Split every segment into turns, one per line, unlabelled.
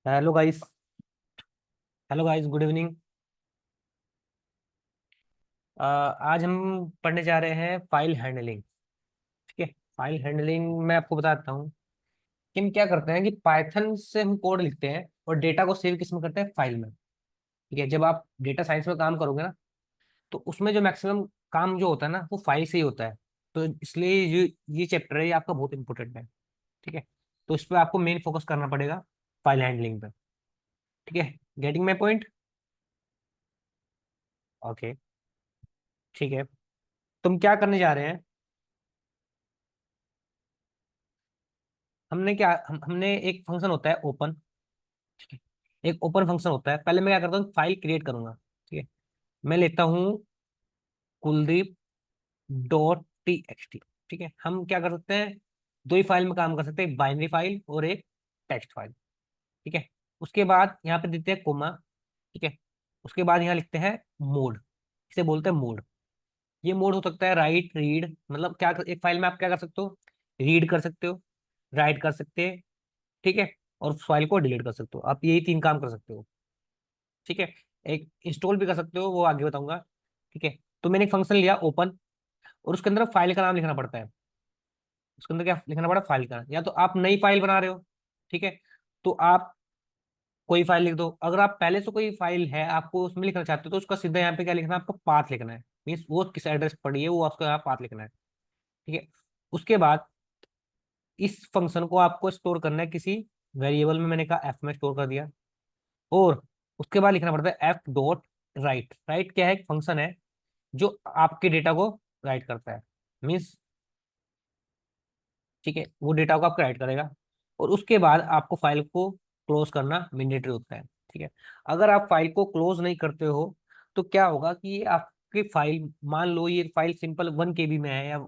Hello guys. Hello guys, good evening. आज हम पढ़ने जा रहे हैं फाइल हैंडलिंग। ठीक है। फाइल हैंडलिंग मैं आपको बताता हूँ कि हम क्या करते हैं कि पाइथन से हम कोड लिखते हैं और डेटा को सेव किस में करते हैं, फाइल में। ठीक है। जब आप डेटा साइंस में काम करोगे ना, तो उसमें जो मैक्सिमम काम जो होता है ना, वो फाइल से ही होता है। तो इसलिए ये चैप्टर है, ये आपका बहुत इंपॉर्टेंट है। ठीक है। तो इस पर आपको मेन फोकस करना पड़ेगा, फाइल हैंडलिंग पे। ठीक है। Getting my point. ओके। ठीक है। तुम क्या करने जा रहे हैं? हमने क्या हमने एक फंक्शन होता है ओपन। ठीक है। एक ओपन फंक्शन होता है। पहले मैं क्या करता हूँ, फाइल क्रिएट करूंगा। ठीक है। मैं लेता हूँ Kuldeep dot T x T. ठीक है। हम क्या कर सकते हैं, दो ही फाइल में काम कर सकते हैं, एक बाइनरी फाइल और एक टेक्स्ट फाइल। ठीक है। उसके बाद यहाँ पे देते हैं कोमा। ठीक है। उसके बाद यहाँ लिखते हैं मोड। इसे बोलते हैं मोड। ये मोड हो सकता है राइट रीड, मतलब एक फाइल में आप क्या कर सकते हो, रीड कर सकते हो, राइट कर सकते हैं। ठीक है। और उस फाइल को डिलीट कर सकते हो। आप यही तीन काम कर सकते हो। ठीक है। एक इंस्टॉल भी कर सकते हो, वो आगे बताऊंगा। ठीक है। तो मैंने एक फंक्शन लिया ओपन, और उसके अंदर फाइल का नाम लिखना पड़ता है। उसके अंदर क्या लिखना पड़ा, फाइल का। या तो आप नई फाइल बना रहे हो, ठीक है, तो आप कोई फाइल लिख दो। अगर आप पहले से कोई फाइल है आपको उसमें लिखना चाहते हो, तो उसका सीधा यहाँ पे क्या लिखना है, आपको पाथ लिखना है। मीन्स वो किस एड्रेस पर पड़ी है, वो आपको यहाँ पाथ लिखना है। ठीक है। उसके बाद इस फंक्शन को आपको स्टोर करना है किसी वेरिएबल में। मैंने कहा एफ में स्टोर कर दिया। और उसके बाद लिखना पड़ता है एफ डॉट राइट। राइट क्या है, एक फंक्शन है जो आपके डेटा को राइट करता है। मीन्स, ठीक है, वो डेटा को आपका राइट करेगा। और उसके बाद आपको फाइल को क्लोज करना मैंडेटरी होता है। ठीक है। अगर आप फाइल को क्लोज नहीं करते हो, तो क्या होगा कि ये आपकी फाइल, मान लो ये फाइल सिंपल 1 KB में है, या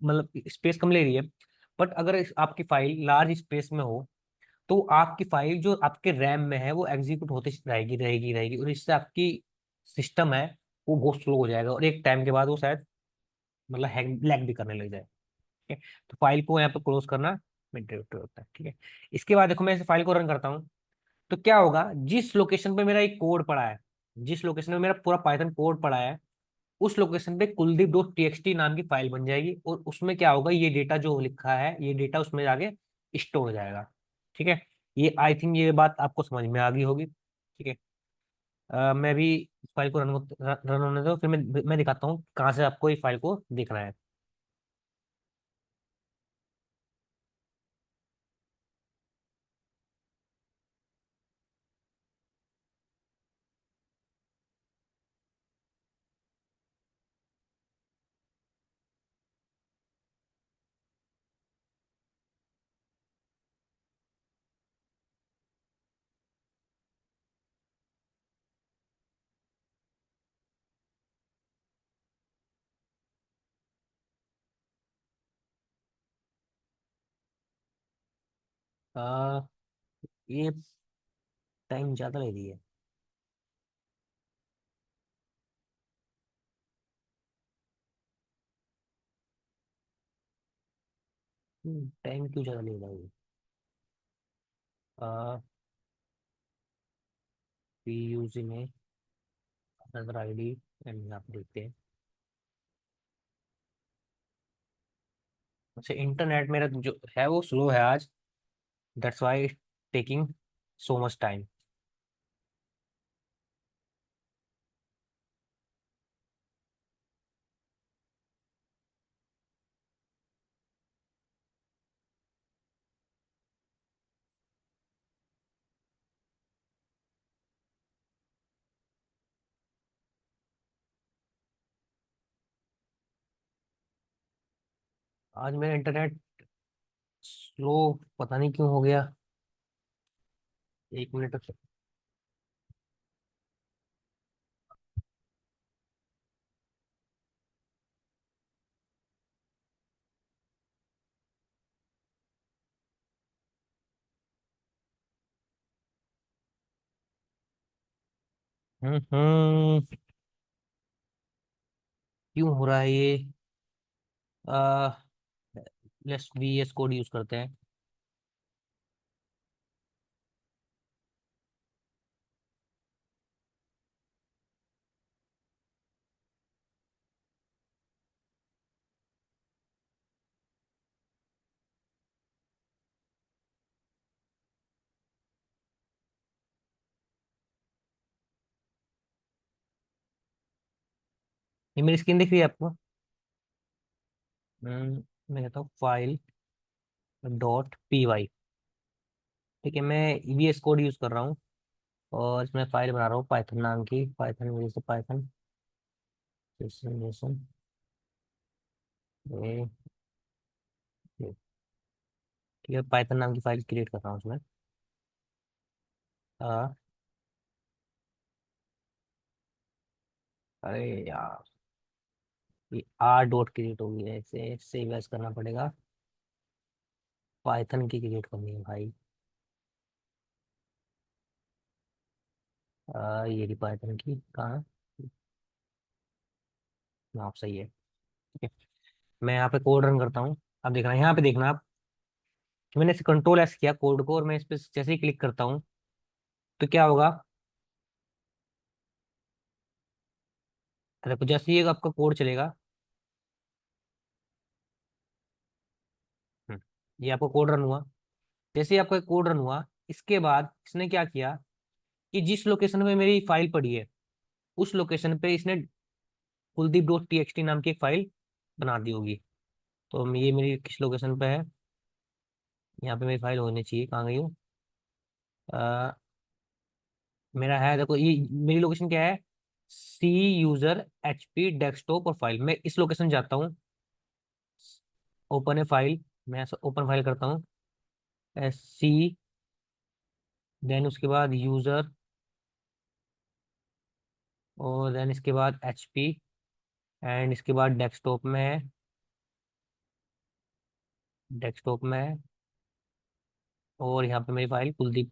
मतलब स्पेस कम ले रही है, बट अगर आपकी फाइल लार्ज स्पेस में हो, तो आपकी फाइल जो आपके रैम में है वो एग्जीक्यूट होते रहेगी रहेगी रहेगी, और इससे आपकी सिस्टम है वो बहुत स्लो हो जाएगा, और एक टाइम के बाद वो शायद मतलब हैंग लैग भी करने लग जाए। ठीक है। तो फाइल को यहाँ पे क्लोज करना मैंडेटरी होता है। ठीक है। इसके बाद देखो, मैं इस फाइल को रन करता हूँ, तो क्या होगा, जिस लोकेशन पे मेरा एक कोड पड़ा है, जिस लोकेशन में मेरा पूरा पाइथन कोड पड़ा है, उस लोकेशन पे कुलदीप डॉट टीएक्सटी नाम की फाइल बन जाएगी। और उसमें क्या होगा, ये डेटा जो लिखा है, ये डेटा उसमें जाके स्टोर हो जाएगा। ठीक है। ये आई थिंक ये बात आपको समझ में आ गई होगी। ठीक है। मैं भी इस फाइल को रन होने दो, फिर मैं दिखाता हूँ कहाँ से आपको इस फाइल को देखना है। आ, ये टाइम ज्यादा ले रही है। टाइम क्यों ज्यादा ले रहा है ये? पी यूजिंग है अनदर आईडी, एंड आप देखते हैं। अच्छा, इंटरनेट मेरा जो है वो स्लो है आज, that's why taking so much time. आज मेरा इंटरनेट स्लो पता नहीं क्यों हो गया। 1 मिनट। क्यों हो रहा है ये? आ, लेट्स VS कोड यूज करते हैं। ये मेरी स्क्रीन दिख रही है आपको? मैं कहता हूँ फाइल डॉट पी वाई। ठीक है, मैं ईवीएस कोड यूज कर रहा हूँ और इसमें फाइल बना रहा हूँ पाइथन नाम की, पाइथन जैसे पाइथन जेसन। ठीक है, पाइथन नाम की फाइल क्रिएट कर रहा हूँ उसमें। आ, अरे यार, ये आर डॉट क्रिएट होगी है, इसे सेव एज करना पड़ेगा। पाइथन की क्रिएट करनी है भाई। ये रही पाइथन की, कहाँ है? आप सही है। ठीक है, मैं यहाँ पे कोड रन करता हूँ। अब देखना, यहाँ पे देखना आप कि मैंने इसे कंट्रोल एस किया कोड को, और मैं इस पे जैसे ही क्लिक करता हूँ तो क्या होगा? देखो, जैसे ही आपका कोड चलेगा। हम्म, ये आपका कोड रन हुआ। जैसे ही आपका कोड रन हुआ, इसके बाद इसने क्या किया कि जिस लोकेशन पे मेरी फाइल पड़ी है, उस लोकेशन पे इसने Kuldeep dot T x T नाम की एक फाइल बना दी होगी। तो ये मेरी किस लोकेशन पे है? यहाँ पे मेरी फाइल होनी चाहिए, कहाँ गई हो? अ, मेरा है, देखो ये मेरी लोकेशन क्या है? सी यूजर एच पी डेस्कटॉप और फाइल, मैं इस लोकेशन जाता हूँ। ओपन है फाइल, मैं ओपन फाइल करता हूँ। एस सी, देन उसके बाद यूजर, और देन इसके बाद एच पी, एंड इसके बाद डेस्कटॉप में है। डेस्कटॉप में है, और यहाँ पे मेरी फाइल कुलदीप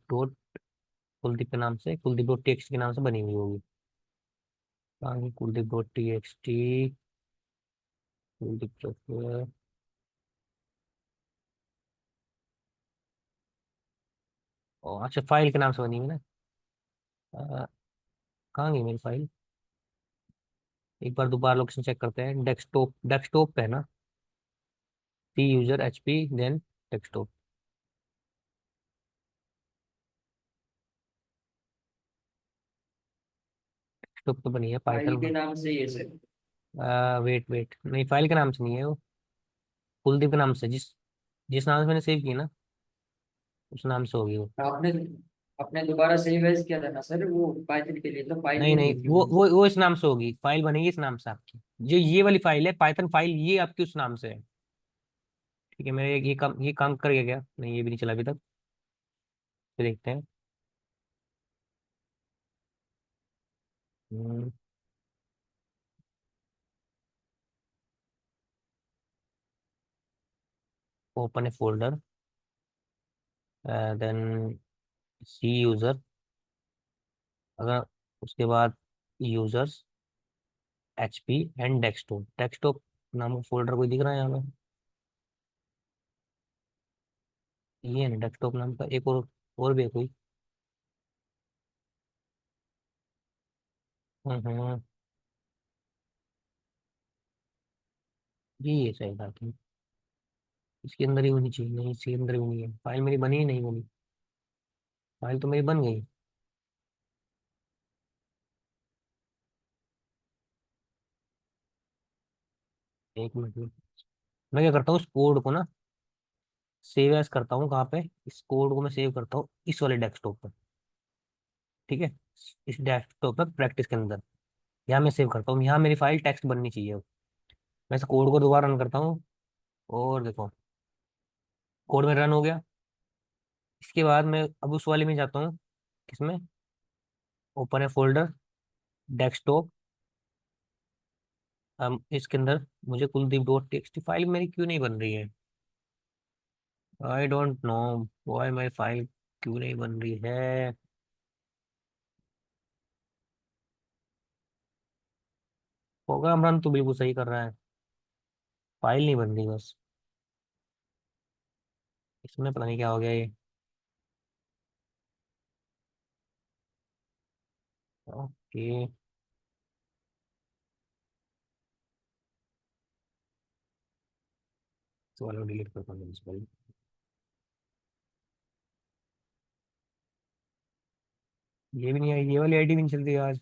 के नाम से, Kuldeep dot T x T के नाम से बनी हुई होगी। Kuldeep dot T x T, Kuldeep dot, अच्छा फाइल के नाम से बनी हुई ना। अ, कहाँ गई मेरी फाइल? एक बार दोबारा लोकेशन चेक करते हैं। डेस्कटॉप, डेस्कटॉप पे है ना? C user H P, then desktop. Desktop तो बनी है
फाइल के
पाइथन।
नाम से ये सर।
वेट वेट, नहीं फाइल के नाम से नहीं है वो, कुलदीप के नाम से, जिस जिस नाम से मैंने सेव की ना, उस नाम से होगी वो।
आपने आपने दोबारा सेव एज किया था ना सर, वो पाइथन के लिए तो फाइल
नहीं
नहीं
नहीं,
मिल रही
वो इस नाम से होगी, फाइल बनेगी इस नाम से आपकी। जो ये वाली फाइल है पाइथन फाइल, ये आपकी उस नाम से है। ठीक है, मेरे ये काम कर गया क्या? नहीं, ये भी नहीं चला अभी तक। फिर देखते हैं। ओपन ए फोल्डर, देन सी यूजर, अगर उसके बाद users H P and desktop. Desktop नाम का फोल्डर कोई दिख रहा है यहाँ पे? ये है डेस्कटॉप नाम का एक और भी है कोई? हम्म, ये सही बात है। इसके अंदर ही होनी चाहिए, नहीं इसके अंदर भी नहीं है, फाइल मेरी बनी ही नहीं बनी। फाइल तो मेरी बन गई। एक मिनट में मैं क्या करता हूँ, इस कोड को ना सेव एज करता हूँ। कहाँ पे? इस कोड को मैं सेव करता हूँ इस वाले डेस्कटॉप पर। ठीक है, इस डेस्कटॉप पर प्रैक्टिस के अंदर, यहाँ मैं सेव करता हूँ। यहाँ मेरी फाइल टेक्स्ट बननी चाहिए। मैं इस कोड को दोबारा रन करता हूँ, और देखो कोड में रन हो गया। इसके बाद मैं अब उस वाले में जाता हूँ, किसमें? ओपन है फोल्डर, डेस्कटॉप। इसके अंदर मुझे कुलदीप डॉट टेक्स्ट फाइल मेरी क्यों नहीं बन रही है? I don't know why my file क्यों नहीं बन रही है। प्रोग्राम रन तो बिल्कुल सही कर रहा है, फाइल नहीं बन रही बस। इसमें पता नहीं क्या हो गया ये। ओके, इस वाले को डिलीट करता हूँ इस वाले। ये भी नहीं आई, ये वाली आईडी भी नहीं चल रही आज।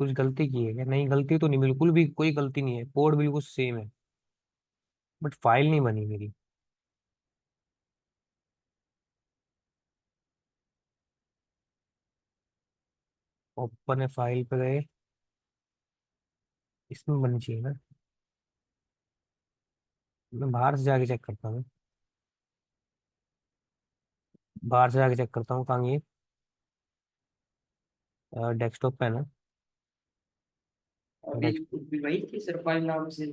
कुछ गलती की है क्या? नहीं, गलती तो नहीं, बिल्कुल भी कोई गलती नहीं है, कोड बिल्कुल सेम है, बट फाइल नहीं बनी मेरी। ओपन है, फाइल पे गए, इसमें बननी चाहिए ना। मैं बाहर से जाके चेक करता हूँ, बाहर से जाके चेक करता हूँ कहाँ ये। डेस्कटॉप पे है ना।
अभी भी वही थी सिर्फ फाइल नाम से।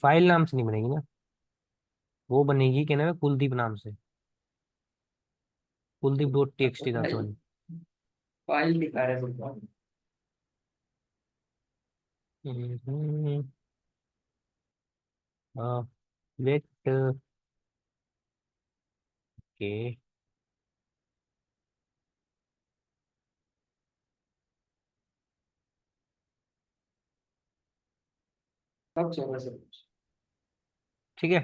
फाइल नाम से नहीं बनेगी ना, वो बनेगी क्या नाम है, कुलदीप नाम से। कुलदीप डॉट टी
तो
एक्स टी नाम से
फाइल
बनेगी।
फाइल दिखा रहे हैं।
हम्म, वेट के।
सब चल सब कुछ।
ठीक है,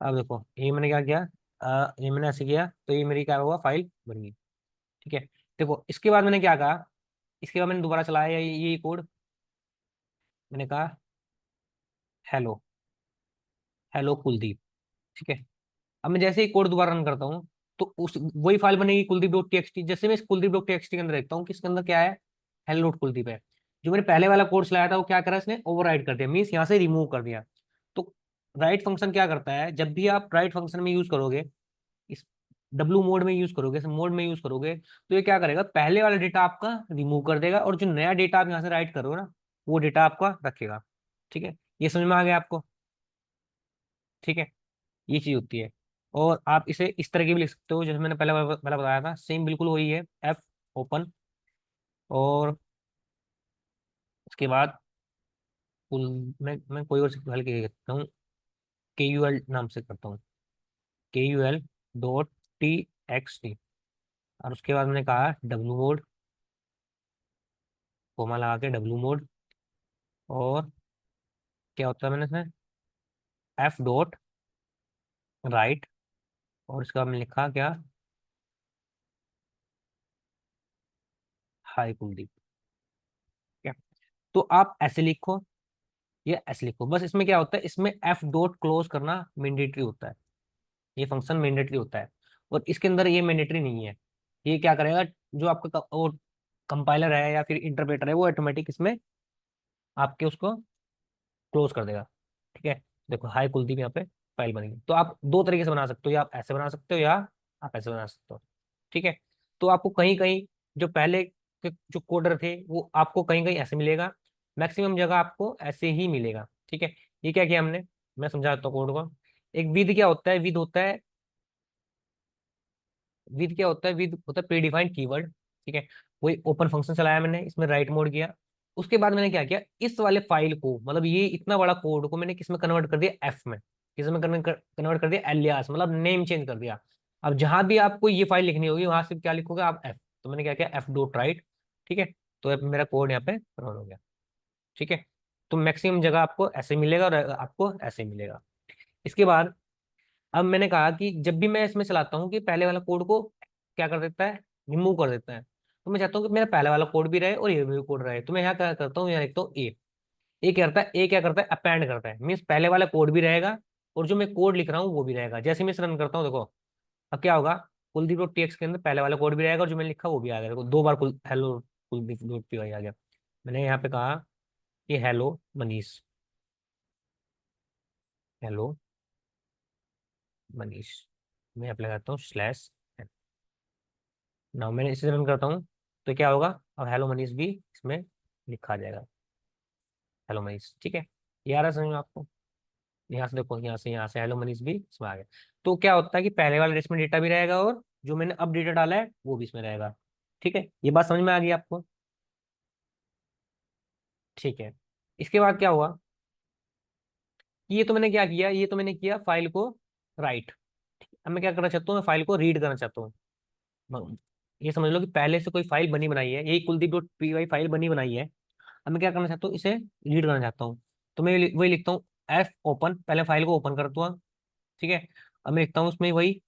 अब देखो ये मैंने क्या किया, ये मैंने ऐसे किया तो ये मेरी क्या हुआ, फाइल बन गई। ठीक है, देखो इसके बाद मैंने क्या कहा, इसके बाद मैंने दोबारा चलाया ये कोड। मैंने कहा हेलो, हेलो कुलदीप। ठीक है, अब मैं जैसे ही कोड दोबारा रन करता हूँ, तो उस वही फाइल बनेगी कुलदीप डॉट टी। जैसे मैं इस कुलदीप डॉट टी के अंदर देखता हूँ कि इसके अंदर क्या है, हेलो डॉट कुलदीप है। जो मैंने पहले वाला कोड चलाया था वो क्या करा, इसने ओवरराइड कर दिया, मीन्स यहाँ से रिमूव कर दिया। तो राइट फंक्शन क्या करता है, जब भी आप राइट फंक्शन में यूज करोगे, इस डब्लू मोड में यूज करोगे, इस मोड में यूज करोगे, तो ये क्या करेगा, पहले वाला डेटा आपका रिमूव कर देगा, और जो नया डेटा आप यहाँ से राइट करोगे ना, वो डेटा आपका रखेगा। ठीक है, ये समझ में आ गया आपको? ठीक है, ये चीज होती है। और आप इसे इस तरह की भी लिख सकते हो, जैसे मैंने पहले बताया था, सेम बिल्कुल वही है। एफ ओपन, और उसके बाद फुल, मैं कोई और से हल्के करता हूँ, के यू एल नाम से करता हूँ, के U L dot T x T. और उसके बाद मैंने कहा डब्लू मोड, कोमा लगा के डब्लू मोड, और क्या होता है मैंने इसमें, एफ डॉट राइट, और इसके बाद मैंने लिखा क्या, हाई कुलदीप। क्या, तो आप ऐसे लिखो या ऐसे लिखो, बस इसमें क्या होता है, इसमें एफ डॉट क्लोज करना मैंडेटरी होता है, ये फंक्शन मैंडेटरी होता है। और इसके अंदर ये मैंडेटरी नहीं है। ये क्या करेगा, जो आपका वो कंपाइलर है या फिर इंटरप्रेटर है, वो ऑटोमेटिक इसमें आपके उसको क्लोज कर देगा। ठीक है, देखो हाई कुलदीप यहाँ पे फाइल बनेगी। तो आप दो तरीके से बना सकते हो, या आप ऐसे बना सकते हो या आप ऐसे बना सकते हो। ठीक है, तो आपको कहीं कहीं जो पहले के जो कोडर थे वो आपको कहीं कहीं ऐसे मिलेगा, मैक्सिमम जगह आपको ऐसे ही मिलेगा। ठीक है, ये क्या किया हमने, मैं समझाता हूँ कोड को। एक विद क्या होता है, विद होता है, विद क्या होता है, विद होता है प्रीडिफाइंड कीवर्ड। ठीक है, वही ओपन फंक्शन चलाया मैंने, इसमें राइट मोड किया। उसके बाद मैंने क्या किया, इस वाले फाइल को, मतलब ये इतना बड़ा कोड को मैंने किसमें कन्वर्ट कर दिया, एफ में। किसमें कन्वर्ट कर दिया, एलियास, मतलब नेम चेंज कर दिया। अब जहां भी आपको ये फाइल लिखनी होगी, वहां से क्या लिखोगे आप, एफ। तो मैंने क्या किया, एफ डॉट राइट। ठीक है, तो अब मेरा कोड यहाँ पे रन हो गया। ठीक है, तो मैक्सिमम जगह आपको ऐसे मिलेगा और आपको ऐसे मिलेगा। इसके बाद अब मैंने कहा कि जब भी मैं इसमें चलाता हूँ कि पहले वाला कोड को क्या कर देता है, रिमूव कर देता है। तो मैं चाहता हूँ कि मेरा पहले वाला कोड भी रहे और ये भी कोड रहे, तो मैं यहाँ क्या करता हूँ, यहाँ लिखता हूँ ए क्या करता है, ए क्या करता है, अपेंड करता है, मीन्स पहले वाला कोड भी रहेगा और जो मैं कोड लिख रहा हूँ वो भी रहेगा। जैसे मैं इसे रन करता हूँ, देखो अब क्या होगा, कुलदीप डॉट टीएक्स के अंदर पहले वाला कोड भी रहेगा और जो मैंने लिखा वो भी आ गया। देखो दो बार हेलो कुलदीप डॉट पी आ गया। मैंने यहाँ पे कहा कि हेलो मनीष, हेलो मनीष, मैं अप्लाई करता हूँ स्लैश। ना मैंने इसे रन करता हूँ, तो क्या होगा, अब हेलो मनीष भी इसमें लिखा आ जाएगा, हेलो मनीष। ठीक है, ये आ रहा है समझ में आपको? यहाँ से देखो, यहाँ से हेलो मनीष भी इसमें आ गया। तो क्या होता है कि पहले वाले इसमें डेटा भी रहेगा और जो मैंने अब डेटा डाला है वो भी इसमें रहेगा। ठीक है, ये बात समझ में आ गई आपको? ठीक है, इसके बाद क्या हुआ, ये तो मैंने क्या किया, ये तो मैंने किया फाइल को राइट। अब मैं क्या करना चाहता हूँ, मैं फाइल को रीड करना चाहता हूँ। ये समझ लो कि पहले से कोई फाइल बनी बनाई है, यही Kuldeep dot P Y file बनी बनाई है। अब मैं क्या करना चाहता हूँ, इसे रीड करना चाहता हूँ। तो मैं वही लिखता हूँ, एफ ओपन, पहले फाइल को ओपन करता हूँ। ठीक है, अब मैं लिखता हूँ उसमें वही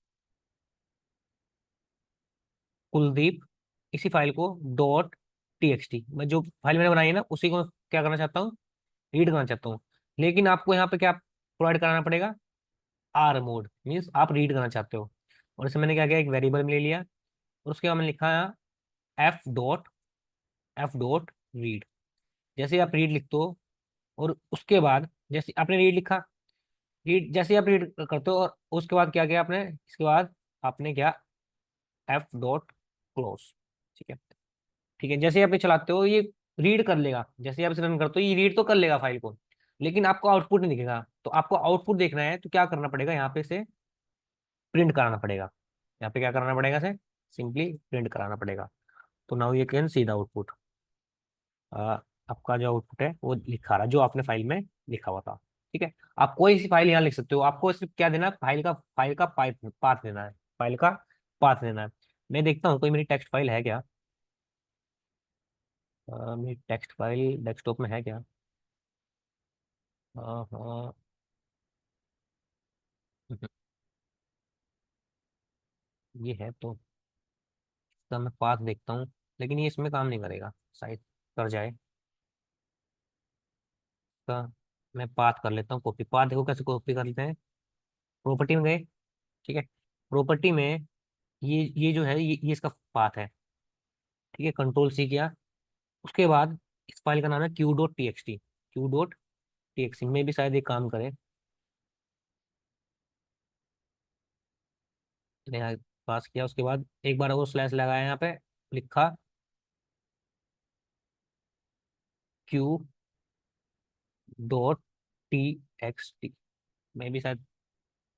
कुलदीप, इसी फाइल को डॉट टी मैं जो फाइल मैंने बनाई है ना उसी को क्या करना चाहता हूँ, रीड करना चाहता हूँ। लेकिन आपको यहाँ पे क्या प्रोवाइड कराना पड़ेगा, आर मोड, मीन्स आप रीड करना चाहते हो। और इसमें मैंने क्या किया, एक वेरिएबल में ले लिया और उसके बाद मैंने लिखा है एफ डॉट रीड। जैसे आप रीड लिखते हो और उसके बाद जैसे आपने रीड लिखा, रीड जैसे आप रीड करते हो और उसके बाद क्या किया आपने, इसके बाद आपने क्या, एफ डॉट क्लोज। ठीक है, ठीक है, जैसे आप ये चलाते हो ये रीड कर लेगा, जैसे आप इसे रन करते हो ये रीड तो कर लेगा फाइल को, लेकिन आपको आउटपुट नहीं दिखेगा। तो आपको आउटपुट देखना है तो क्या करना पड़ेगा, यहाँ पे से प्रिंट कराना पड़ेगा। यहाँ पे क्या कराना पड़ेगा, से सिंपली प्रिंट कराना पड़ेगा। तो now you can see the output. आपका जो आउटपुट है वो लिखा रहा जो आपने फाइल में लिखा हुआ था। ठीक है, आप कोई सी फाइल यहाँ लिख सकते हो, आपको सिर्फ क्या देना है, फाइल का पाथ देना है, फाइल का पाथ देना है। मैं देखता हूँ कोई मेरी टेक्स्ट फाइल है क्या। मेरी टेक्स्ट फाइल डेस्कटॉप में है क्या। हाँ, ये है तो इसका मैं पाथ देखता हूँ, लेकिन ये इसमें काम नहीं करेगा शायद, कर जाए इसका। मैं पाथ कर लेता हूँ कॉपी, पाथ देखो कैसे कॉपी कर लेते हैं। प्रॉपर्टी में गए, ठीक है, प्रॉपर्टी में ये जो है ये इसका पाथ है। ठीक है, कंट्रोल सी किया, उसके बाद इस फाइल का नाम है Q dot T x T में भी शायद ये काम करे। मैंने यहाँ पास किया, उसके बाद एक बार वो स्लैश लगाया यहाँ पे, लिखा क्यू डॉट टी में भी शायद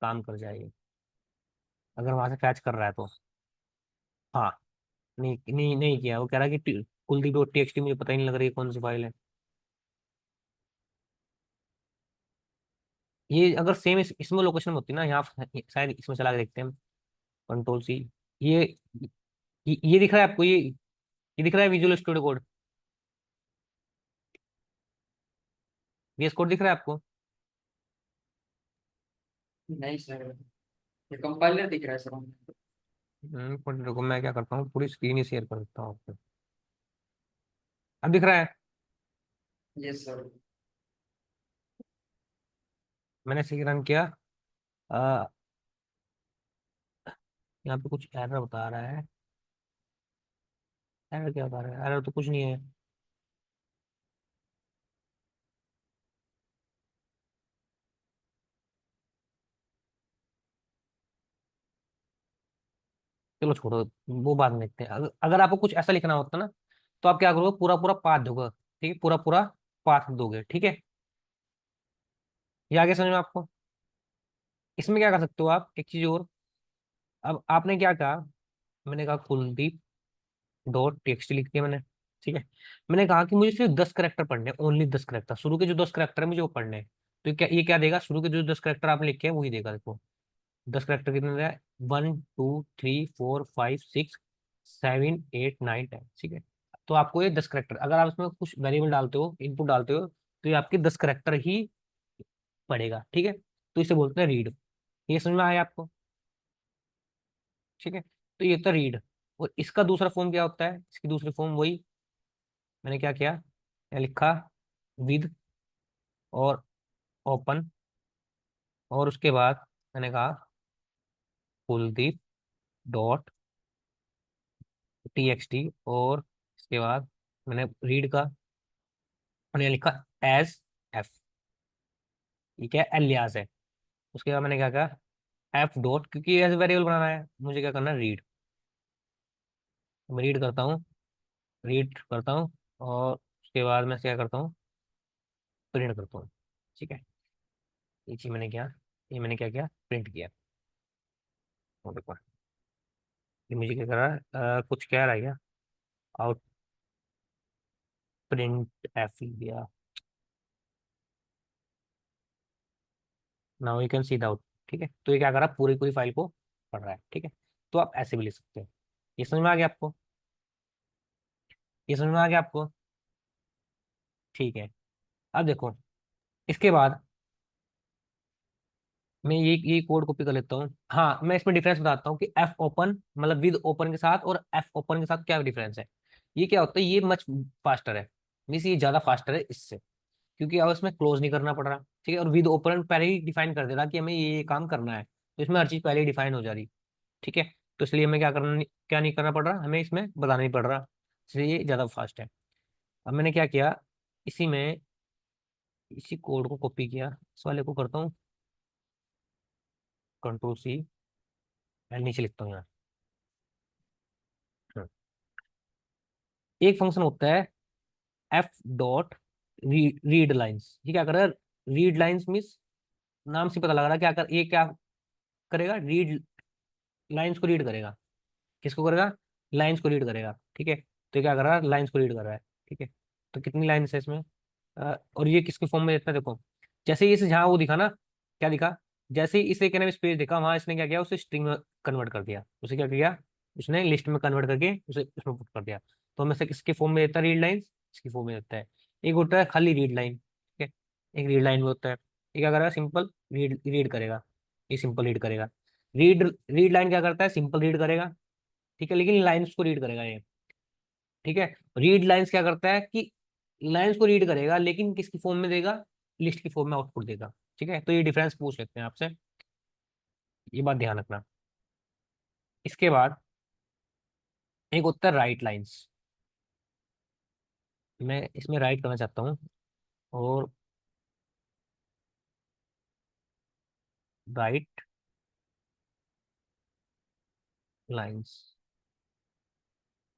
काम कर जाएगी, अगर वहां से फैच कर रहा है तो। हाँ, नहीं नहीं नहीं किया, वो कह रहा है कि कुलदीप डॉट टी मुझे पता ही नहीं लग रही है कौन सी फाइल है। ये अगर सेम इसमें लोकेशन में होती ना, यहाँ शायद इसमें चला के देखते हैं हम, कंट्रोल सी। ये ये दिख रहा है आपको, ये दिख रहा है visual studio code, VS code दिख रहा है आपको।
नहीं सर, ये कंपाइलर दिख रहा है सर हमें।
पर देखो मैं क्या करता हूँ, पूरी स्क्रीन ही शेयर कर देता हूँ आपको। अब दिख रहा है,
यस सर।
मैंने सही रन किया। आ, यहाँ पे कुछ एरर बता रहा है, एरर क्या बता रहा है, एरर तो कुछ नहीं है। चलो छोड़ो, वो बात में देखते हैं। अगर आपको कुछ ऐसा लिखना होता ना, तो आप क्या करोगे, पूरा पूरा पाथ दोगे। ठीक है, पूरा पूरा पाथ दोगे, ठीक है। ये आगे समझ में आपको। इसमें क्या कर सकते हो आप, एक चीज और। अब आपने क्या कहा, मैंने कहा कुलदीप डॉट टेक्स्ट लिख दिया मैंने। ठीक है, मैंने कहा कि मुझे सिर्फ 10 करेक्टर पढ़ने, ओनली 10 करेक्टर, शुरू के जो 10 करेक्टर है मुझे वो पढ़ने हैं। तो ये क्या देगा, शुरू के जो 10 करेक्टर आपने लिखे हैं वही देगा, देखो 10 करेक्टर कितने दे रहा है, 1 2 3 4 5 6 7 8 9 10। ठीक है, तो आपको ये 10 करेक्टर, अगर आप इसमें कुछ वेरिएबल डालते हो, इनपुट डालते हो, तो ये आपके 10 करेक्टर ही पढ़ेगा। ठीक है, तो इसे बोलते हैं रीड। ये समझ में आया आपको। ठीक है, तो ये होता है रीड। और इसका दूसरा फॉर्म क्या होता है, इसकी दूसरी फॉर्म वही मैंने क्या किया, मैं लिखा विद और ओपन, और उसके बाद मैंने कहा कुलदीप डॉट टी और इसके बाद मैंने रीड का मैंने लिखा एज एफ। ये क्या है, एलियास है। उसके बाद मैंने क्या कहा, एफ डॉट, क्योंकि एज वेरिएबल बनाना है मुझे, क्या करना है, रीड। मैं रीड करता हूँ और उसके बाद मैं क्या करता हूँ, प्रिंट करता हूँ। ठीक है, ये चीज मैंने किया, ये मैंने क्या किया, प्रिंट किया। और देखो ये मुझे क्या कर रहा है, कुछ कह रहा है क्या, आउट प्रिंट एफ दिया। Now you can see the out. ठीक है, तो ये क्या कर रहा है, पूरी पूरी फाइल को पढ़ रहा है। ठीक है, तो आप ऐसे भी लिख सकते हैं। ये समझ में आ गया आपको, ये समझ में आ गया आपको। ठीक है, अब देखो इसके बाद मैं ये कोड कॉपी कर लेता हूँ। हाँ, मैं इसमें डिफरेंस बताता हूँ कि एफ ओपन मतलब विद ओपन के साथ और एफ ओपन के साथ क्या डिफरेंस है। ये क्या होता है, ये मच फास्टर है, मीन्स ये ज्यादा फास्टर है इससे, क्योंकि अब इसमें क्लोज नहीं करना पड़ रहा। ठीक है, और विद ओपरेंट पहले ही डिफाइन कर दे रहा कि हमें ये काम करना है, तो इसमें हर चीज पहले ही डिफाइन हो जा रही। ठीक है, तो इसलिए हमें क्या नहीं करना पड़ रहा, हमें इसमें बताना नहीं पड़ रहा, इसलिए ये ज्यादा फास्ट है। अब मैंने क्या किया, इसी में इसी कोड को कॉपी किया, इस वाले को करता हूँ Ctrl+C, एंड नीचे लिखता हूँ यहाँ। हम्म। एक फंक्शन होता है F.रीड लाइन्स। ये क्या कर रहा है, रीड लाइन्स मीन्स नाम से पता लग रहा है क्या कर, ये क्या करेगा, रीड लाइन्स को रीड करेगा। किसको करेगा, लाइन्स को रीड करेगा। ठीक है, तो ये क्या कर रहा है, लाइन्स को रीड कर रहा है। ठीक है, तो कितनी लाइन्स है इसमें, और ये किसके फॉर्म में देता है, देखो जैसे ही इसे जहाँ वो दिखा ना, क्या दिखा, जैसे ही इसे क्या नाम स्पेस दिखा, वहां इसने क्या किया, उसे स्ट्रिंग में कन्वर्ट कर दिया, उसे क्या किया, उसने लिस्ट में कन्वर्ट करके उसे उसमें पुट कर दिया। तो हमें से किसके फॉर्म में देता है, रीड लाइन, इसकी फॉर्म में देता है। एक होता है खाली रीड लाइन, ठीक है, एक रीड लाइन में होता है, ये क्या करेगा, सिंपल रीड रीड करेगा, ये सिंपल रीड करेगा। रीड रीड लाइन क्या करता है, सिंपल रीड करेगा, ठीक है, लेकिन लाइन्स को रीड करेगा ये। ठीक है, रीड लाइंस क्या करता है कि लाइंस को रीड करेगा, लेकिन किसकी फॉर्म में देगा, लिस्ट की फॉर्म में आउटपुट देगा। ठीक है, तो ये डिफरेंस पूछ लेते हैं आपसे, ये बात ध्यान रखना। इसके बाद एक होता है राइट लाइंस, मैं इसमें राइट करना चाहता हूँ, और right lines,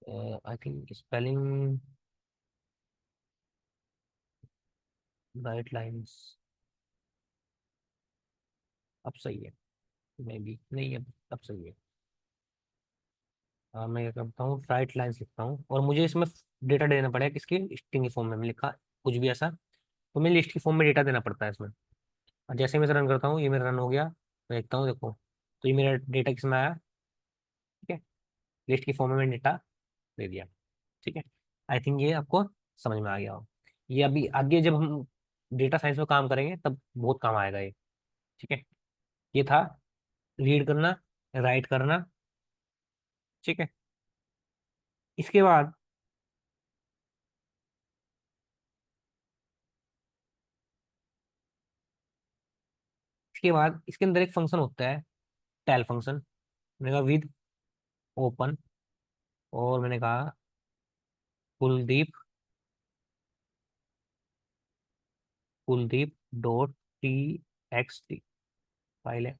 I think spelling, right lines, अब सही है, मे बी नहीं, अब सही है। मैं क्या करता हूँ, राइट लाइंस लिखता हूँ, और मुझे इसमें डेटा देना पड़ेगा किसकी, स्ट्रिंग की फॉर्म में। मैं लिखा कुछ भी ऐसा, तो मैं लिस्ट की फॉर्म में डेटा देना पड़ता है इसमें। और जैसे मैं इसे रन करता हूँ, ये मेरा रन हो गया, मैं देखता हूँ, देखो तो ये मेरा डेटा किस में आया, ठीक है, लिस्ट की फॉर्म में मैंने डेटा दे दिया। ठीक है, आई थिंक ये आपको समझ में आ गया हो। ये अभी आगे जब हम डेटा साइंस में काम करेंगे तब बहुत काम आएगा ये। ठीक है, ये था रीड करना, राइट करना। ठीक है, इसके बाद इसके अंदर एक फंक्शन होता है टेल फंक्शन। मैंने कहा विद ओपन, और मैंने कहा Kuldeep, Kuldeep dot T file है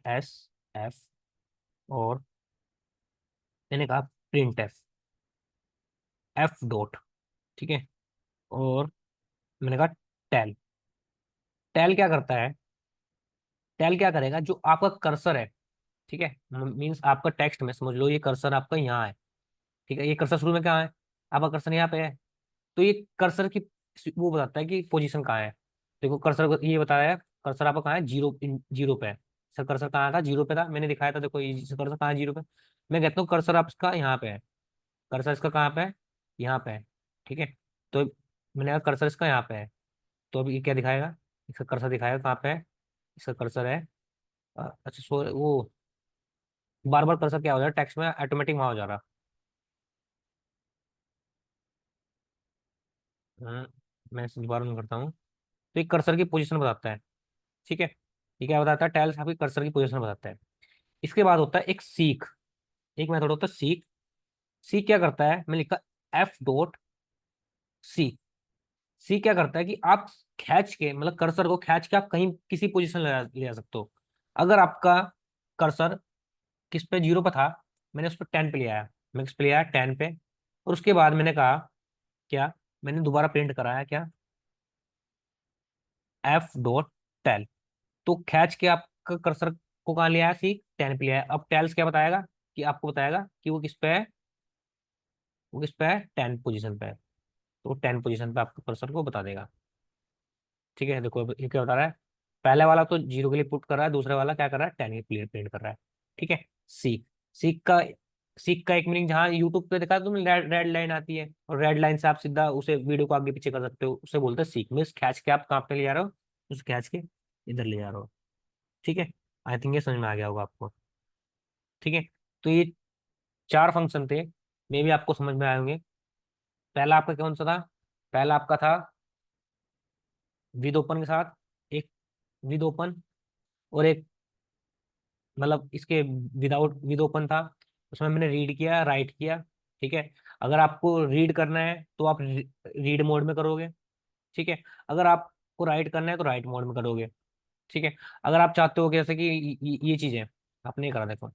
एस एफ, और मैंने कहा प्रिंट एफ डॉट, ठीक है, और मैंने कहा टेल। टेल क्या करता है, टेल क्या करेगा, जो आपका कर्सर है, ठीक है, मीन्स आपका टेक्स्ट में समझ लो ये कर्सर आपका यहाँ है। ठीक है, ये कर्सर शुरू में कहाँ है, आपका कर्सर यहाँ पे है, तो ये कर्सर की वो बताता है कि पोजीशन कहाँ है। देखो कर्सर को ये बताया है, कर्सर आपका कहाँ है, जीरो जीरो पे है। सर कर्सर कहाँ था, जीरो पे था, मैंने दिखाया था, देखो ये कर्सर कहाँ है, जीरो पे। मैं कहता हूँ कर्सर आपका यहाँ पे है, कर्सर इसका कहाँ पे है, यहाँ पे है। ठीक है, तो मैंने कहा कर्सर इसका यहाँ पे है, तो अब ये क्या दिखाएगा, इसका कर्सर दिखाएगा कहाँ पे है, इसका कर्सर है, अच्छा सो वो बार बार कर्सर क्या हो जा रहा है टेक्स्ट में, ऑटोमेटिक वहां हो जा रहा। मैं इसे दोबारा रन करता हूँ, तो ये कर्सर की पोजीशन बताता है। ठीक है, ये क्या बताता है, टाइल्स आपकी कर्सर की पोजीशन बताता है। इसके बाद होता है एक सीक, एक मेथड होता है सीक। सीक क्या करता है, मैं लिखा एफ डॉट सी। सी क्या करता है कि आप खींच के, मतलब कर्सर को खींच के आप कहीं किसी पोजीशन ले जा सकते हो। अगर आपका कर्सर किस पे, जीरो पे था, मैंने उस पर 10 पे ले आया, मैं किस पे ले आया, 10 पे, और उसके बाद मैंने कहा क्या, मैंने दोबारा प्रिंट कराया क्या, एफ डॉट टेल। तो खींच के आपका कर्सर को कहाँ ले आया, सी 10 पे ले आया। अब टेल्स क्या बताएगा, कि आपको बताएगा कि वो किस पे है, वो किस पे है, 10 पोजीशन पे है, तो 10 पोजीशन पे आपको कर्सर को बता देगा। ठीक है, देखो अब ये क्या बता रहा है, पहले वाला तो जीरो के लिए पुट कर रहा है, दूसरे वाला क्या कर रहा है, 10 के लिए प्रिंट कर रहा है। ठीक है, सीख, सीख का सीख का एक मीनिंग, जहाँ यूट्यूब पे देखा तुम रेड रेड लाइन आती है, और रेड लाइन से आप सीधा उसे वीडियो को आगे पीछे कर सकते हो, उसे बोलते हैं सीख। मीन्स खींच के आप कहाँ पे ले जा रहे हो, उसे खींच के इधर ले जा रहे हो। ठीक है, आई थिंक ये समझ में आ गया होगा आपको। ठीक है, तो ये चार फंक्शन थे, मे भी आपको समझ में आए होंगे। पहला आपका कौन सा था? पहला आपका था विद ओपन के साथ, एक विद ओपन, और एक मतलब इसके विदाउट विद ओपन था। उसमें मैंने रीड किया, राइट किया। ठीक है। अगर आपको रीड करना है तो आप रीड मोड में करोगे। ठीक है। अगर आपको राइट करना है तो राइट मोड में करोगे। ठीक है। अगर आप चाहते हो कि जैसे कि ये चीजें आपने ये करा, देखो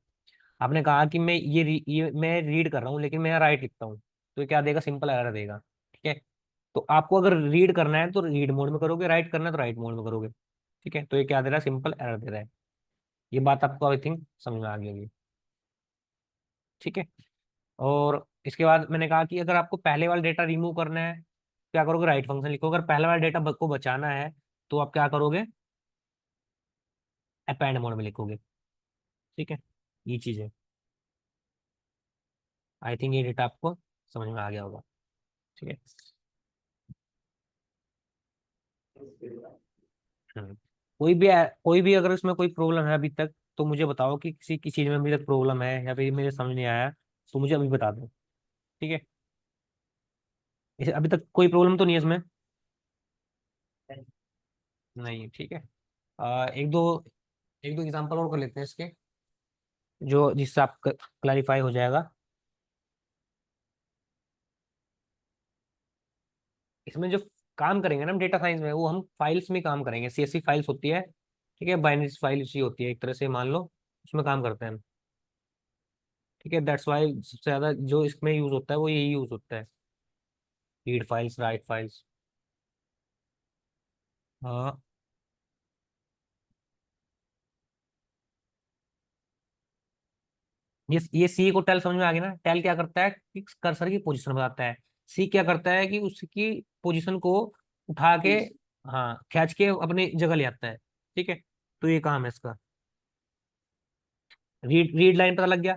आपने कहा कि ये मैं रीड कर रहा हूँ लेकिन मैं राइट लिखता हूँ, तो ये क्या देगा? सिंपल एरर देगा। ठीक है। तो आपको अगर रीड करना है तो रीड मोड में करोगे, राइट करना है तो राइट मोड में करोगे। ठीक है। तो ये क्या दे रहा है? सिंपल एरर दे रहा है। ये बात आपको आई थिंक समझ में आ गई होगी। ठीक है। और इसके बाद मैंने कहा कि अगर आपको पहले वाला डेटा रिमूव करना है, क्या करोगे? राइट फंक्शन लिखो। अगर पहले वाला डेटा को बचाना है तो आप क्या करोगे? अपेंड मोड में लिखोगे। ठीक है। ये चीज है। आई थिंक ये डेटा आपको समझ में आ गया होगा। ठीक है। हम्म। कोई भी अगर इसमें कोई प्रॉब्लम है अभी तक, तो मुझे बताओ कि किसी किसी चीज में अभी तक प्रॉब्लम है या फिर मेरे समझ नहीं आया, तो मुझे अभी बता दो। ठीक है। इसे अभी तक कोई प्रॉब्लम तो नहीं है इसमें? नहीं। ठीक है। एक दो एग्जांपल और कर लेते हैं इसके, जो जिससे आप क्लैरिफाई हो जाएगा। इसमें जो काम करेंगे ना हम डेटा साइंस में, वो हम फाइल्स में काम करेंगे। सीएसवी फाइल्स होती है। ठीक है। बाइनरी फाइल उसी होती है एक तरह से, मान लो उसमें काम करते हैं हम। ठीक है। दैट्स वाई सबसे ज्यादा जो इसमें यूज होता है वो यही यूज होता है, रीड फाइल्स, राइट फाइल्स। हाँ। ये सी को टेल समझ में आ गया ना? टेल क्या करता है कि कर्सर की पोजीशन बताता है। सी क्या करता है कि उसकी पोजीशन को उठा के, हाँ, खींच के अपनी जगह ले आता है। ठीक है। तो ये काम है इसका। रीड रीड लाइन पता लग गया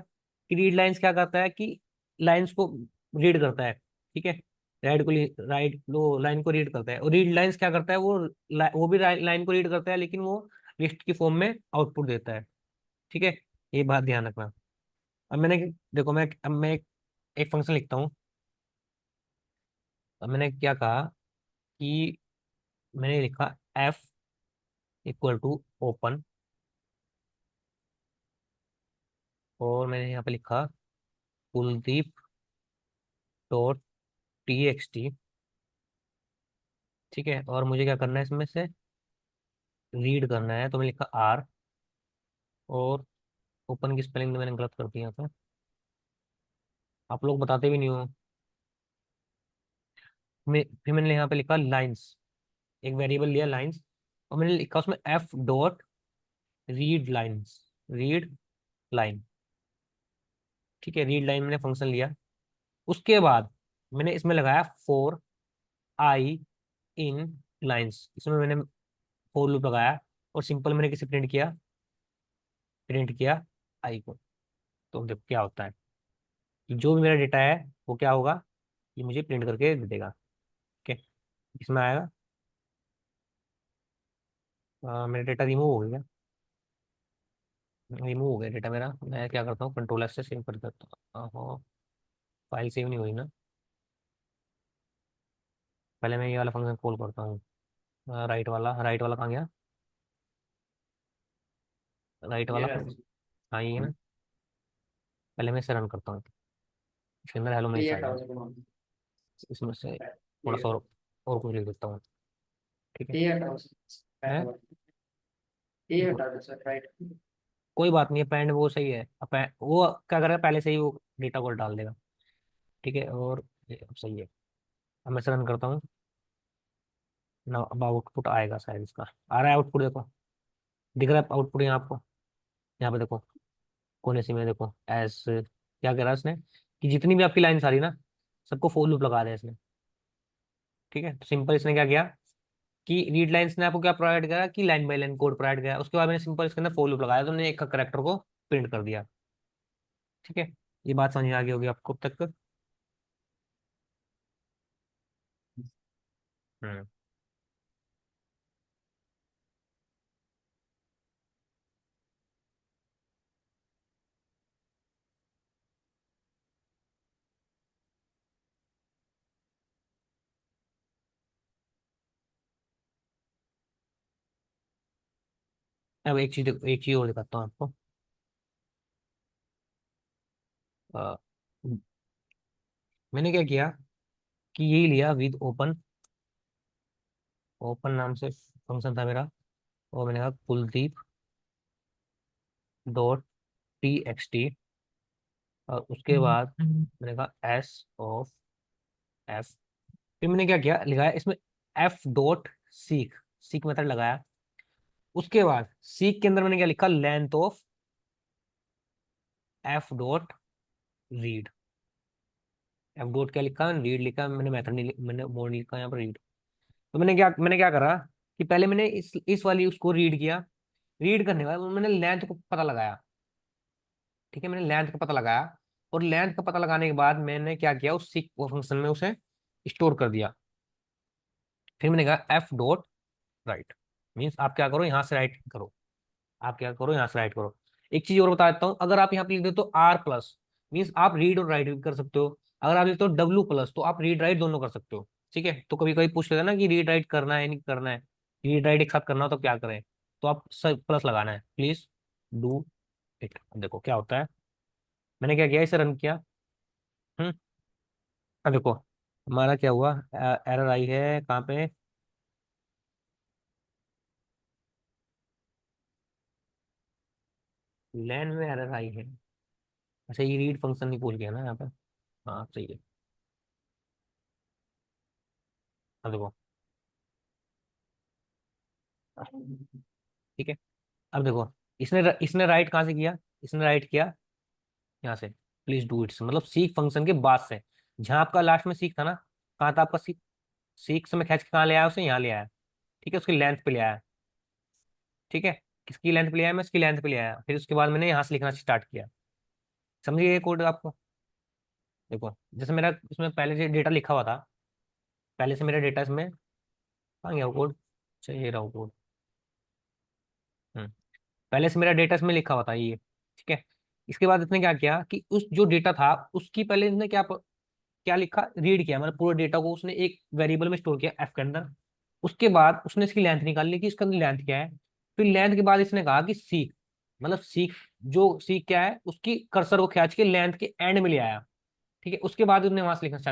कि रीड लाइंस क्या करता है कि लाइंस को रीड करता है। ठीक है। राइट लो लाइन को रीड करता है। और रीड लाइंस क्या करता है? वो भी लाइन को रीड करता है, लेकिन वो लिस्ट की फॉर्म में आउटपुट देता है। ठीक है। ये बात ध्यान रखना। अब मैंने देखो, मैं एक फंक्शन लिखता हूँ। अब मैंने क्या कहा कि मैंने लिखा एफ इक्वल टू ओपन, और मैंने यहाँ पे लिखा Kuldeep dot T x T. ठीक है। और मुझे क्या करना है इसमें से? रीड करना है, तो मैंने लिखा आर। और ओपन की स्पेलिंग मैंने गलत कर दिया था, आप लोग बताते भी नहीं हो। फिर मैंने यहाँ पे लिखा लाइंस, एक वेरिएबल लिया लाइंस, और मैंने लिखा उसमें F dot read lines, read line. ठीक है। रीड लाइन मैंने फंक्शन लिया। उसके बाद मैंने इसमें लगाया फोर आई इन लाइंस। इसमें मैंने फोर लूप लगाया, और सिंपल मैंने किसे प्रिंट किया आई को। तो देखो क्या होता है कि जो भी मेरा डेटा है वो क्या होगा, ये मुझे प्रिंट करके दे देगा। ठीक है। इसमें आएगा मेरा डेटा रिमूव हो गया। रिमूव हो गया डेटा मेरा। मैं क्या करता हूँ, कंट्रोल एस से सेव कर देता हूँ। हाँ, फाइल सेव नहीं हुई ना। पहले मैं ये वाला फंक्शन कॉल करता हूँ। राइट वाला कहाँ गया? राइट
ये
वाला
रहा।
फंक्शन, हाँ ये है ना। पहले मैं इसे रन करता हूँ। इसके अंदर हेलो
ये
मैसेज
हटाओ
आएगा।
इसको।
इसमें से थोड़ा
ये
सा और कुछ लिख देता हूँ। ठीक है।
ये हटाओ
है।
ये हटा दो सर, राइट।
कोई बात नहीं है, पैंड वो सही है। वो क्या करेगा, पहले से ही वो डेटा को डाल देगा। ठीक है। और ये अब सही है। अब मैं इसे रन करता हूँ ना। अब आउटपुट आएगा शायद इसका। आ रहा है आउटपुट, देखो दिख रहा है आउटपुट यहाँ आपको। यहाँ पे देखो कोने से में देखो एस क्या कह रहा है इसने कि जितनी भी आपकी लाइन आ रही ना, सबको फोर लूप लगा दें इसने। ठीक है। तो सिंपल इसने क्या किया कि रीड लाइंस ने आपको क्या प्रोवाइड करा कि line by line code provide किया। उसके बाद मैंने सिंपल इसके अंदर फोर लूप लगाया, तो मैंने एक करेक्टर को प्रिंट कर दिया। ठीक है। ये बात समझ में आ गई होगी आपको अब तक। हम्म। अब एक चीज और दिखाता हूँ आपको। अ, मैंने क्या किया कि यही लिया विद ओपन, ओपन नाम से फंक्शन था मेरा, और मैंने कहा Kuldeep dot T x T, और उसके बाद मैंने कहा एस ऑफ एफ। फिर मैंने क्या किया, लिखा है इसमें F dot seek, seek method लगाया। उसके बाद सीक के अंदर मैंने क्या लिखा, length of F dot read. F dot क्या लिखा, रीड लिखा, मैंने मेथड नहीं मैंने मोड नहीं लिखा यहाँ पर, रीड। तो मैंने क्या करा कि पहले मैंने इस वाली उसको रीड किया। रीड करने के बाद मैंने लेंथ को पता लगाया। ठीक है, मैंने लेंथ का पता लगाया, और लेंथ का पता लगाने के बाद मैंने क्या किया, उस सीक फंक्शन में उसे स्टोर कर दिया। फिर मैंने कहा एफ डॉट राइट, मीन्स आप क्या करो, यहाँ से राइट करो, आप क्या करो, यहाँ से राइट करो। एक चीज और बता देता हूँ, अगर आप यहाँ पे लिख देते हो आर प्लस, मीन्स आप रीड और राइट भी कर सकते हो। अगर आप लिखते हो डब्ल्यू प्लस, तो आप रीड राइट दोनों कर सकते हो। ठीक है, तो कभी कभी पूछ लेते हैं ना कि रीड राइट करना है नहीं करना है, रीड राइट एक साथ करना हो तो क्या करें, तो आप सब प्लस लगाना है, प्लीज डू इट। देखो क्या होता है, मैंने क्या किया, इसे रन किया। हम्म। अब देखो हमारा क्या हुआ, एरर आई है कहाँ पे, लैन में एरर आई है। अच्छा, ये रीड फंक्शन नहीं भूल गया ना यहाँ पे। हाँ सही है। अब देखो, ठीक है, अब देखो, इसने राइट कहाँ से किया, इसने राइट किया यहाँ से, प्लीज डू इट, मतलब सीक फंक्शन के बाद से, जहाँ आपका लास्ट में सीक था ना, कहाँ था आपका सीक, सीक से मैं खींच के कहाँ ले आया, उसे यहाँ ले आया। ठीक है, उसकी लेंथ पे ले आया। ठीक है, किसकी लेंथ पे ले आया, मैं इसकी लेंथ पे ले आया, फिर उसके बाद मैंने यहाँ से लिखना स्टार्ट किया। समझिए ये कोड आपको। देखो जैसे मेरा इसमें पहले से डेटा लिखा हुआ था, पहले से मेरा डेटा इसमें कहाँ गया वो कोड, चाहिए रहा कोड। हम्म, पहले से मेरा डेटा इसमें लिखा हुआ था ये। ठीक है, इसके बाद इसने क्या किया कि उस जो डेटा था उसकी पहले इसने क्या लिखा, रीड किया, मतलब पूरे डेटा को उसने एक वेरिएबल में स्टोर किया एफ के अंदर। उसके बाद उसने इसकी लेंथ निकाल ली कि इसका लेंथ क्या है। फिर लेंथ के बाद इसने कहा कि सीक, मतलब सीक, जो सीक क्या है उसकी कर्सर को खींच के लेंथ के एंड में ले आया। ठीक है, उसके बाद उसने वहां से लिखना